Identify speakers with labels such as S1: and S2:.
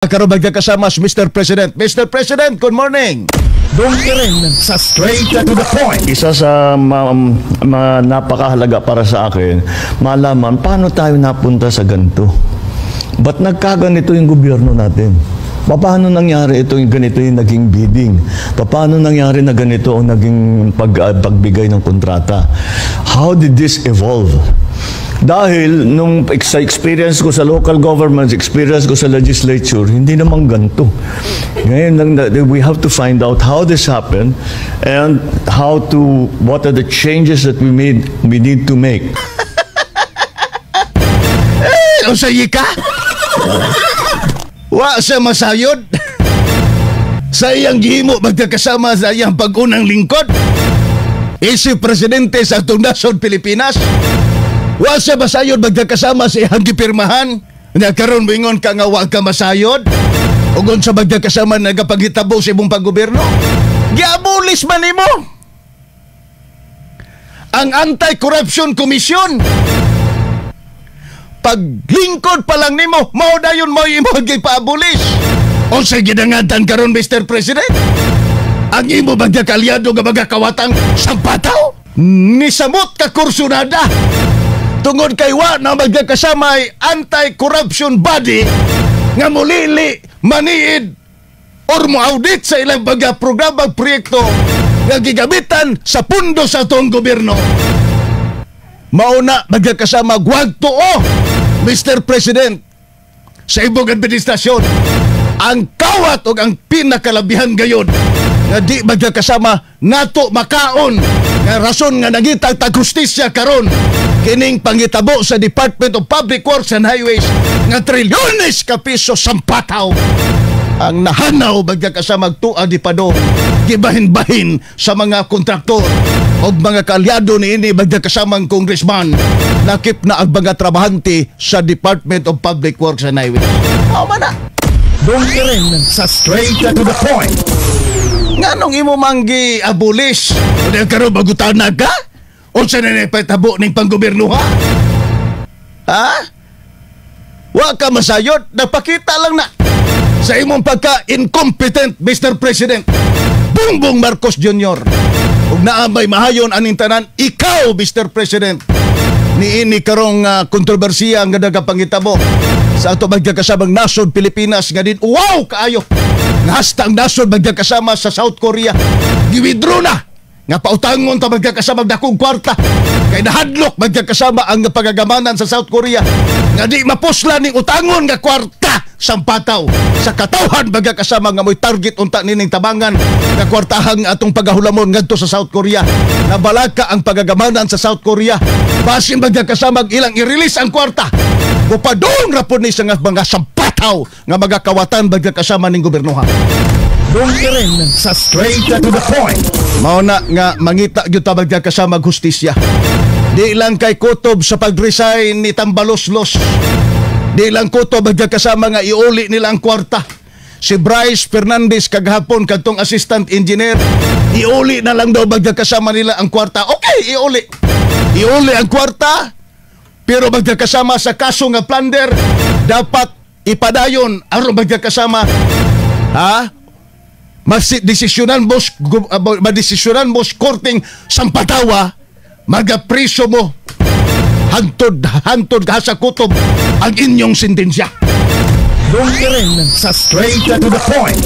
S1: Karon magkakasama si Mr. President. Mr. President, good morning.
S2: Doon ka rin sa straight to the point.
S3: Isa sa napakahalaga para sa akin, malaman paano tayo napunta sa ganito. Ba't nagkaganito yung gobyerno natin? Paano nangyari ito yung ganito yung naging bidding? Paano nangyari na ganito ang naging pagbigay ng kontrata? How did this evolve? Dahil nung sa experience ko sa local governments, experience ko sa legislature, hindi naman ganito. Ngayon, we have to find out how this happened and what are the changes that we need to make.
S1: O sa ka? Wa sa masayod? Sa iyang gihimo magkakasama sa iyang pag-unang lingkod? Isip presidente sa atong nasod Pilipinas? Wa sa masayod magkakasama sa iyang gipirmahan? Na karon moingon ka nga wa ka masayod? Ugon sa magkakasama nagapangitabo sa imong paggobyerno? Giabolis man nimo ang Anti-Corruption Commission. Paglingkod pa lang nimo, mao dayon mo imo gipabolis. O sa gidangatan karon Mr. President? Ang imo magkakalyado nga magkakawatang sampataw? Nisamot ka kursunada. Tungod kay wa na magkakasamay anti-corruption body nga mulili, maniid or mo-audit sa ilang mga programang proyekto nga gigamitan sa pundo sa atong gobyerno. Mauna magkakasama guwag tuo, Mr. President, sa ibong administrasyon. Ang kawat o ang pinakalabihan gayon nga di magkakasama nato makaon nga rason nga nagitag tag-hustisya karon kining pangitabo sa Department of Public Works and Highways nga trilyones ka piso sampataw ang nahanaw magkakasama tuwa di pado gibahin-bahin sa mga kontraktor o mga kaalyado ni ini magkakasamang congressman nakip na ang mga trabahante sa Department of Public Works and Highways. O mana?
S2: Doon ka rin sa straight to the point.
S1: Nga nung imo manggi abulis, o karon bagutan na ka? O sa nanipatabo ng panggobyerno ha? Ha? Wa ka masayot, napakita lang na sa imong pagka-incompetent, Mr. President Bongbong Marcos Jr. Ug naamay mahayon aning tanan, ikaw, Mr. President, niini karong kontrobersiya nga nagapangitabo sa ato magkakasamang nasod Pilipinas nga din wow kaayo nga hasta ang nasod magkakasama sa South Korea giwithdraw na nga pautangon ta magkakasama dakong kwarta kay nahadlok magkakasama ang pagagamanan sa South Korea nga di mapusla ning utangon nga kwarta sampataw sa katawhan magkakasama nga mo'y target unta nining tabangan nga kwartahang atong pagahulamon ngadto sa South Korea nabalaka ang pagagamanan sa South Korea basin magkakasama ilang i-release ang kwarta upadong rapon ni sa mga sampataw nga magakawatan magkakasama ning gobyernoha.
S2: Doon ka rin sa straight to the point.
S1: Mauna nga mangita gyud ta magkakasama hustisya. Di lang kay kutob sa pag-resign ni Tambaloslos. Di lang kutob magkakasama nga iuli nila ang kwarta. Si Bryce Fernandez kaghapon kadtong assistant engineer, iuli na lang daw magkakasama nila ang kwarta. Okay, iuli. Iuli ang kwarta. Pero magkakasama sa kaso nga plunder, dapat ipadayon aron magkakasama. Ha? Madesisyonan mo korting sampatawa, magapriso mo. Hantod sa kutob ang inyong sentensya.
S2: Doon ka rin sa straight to the point.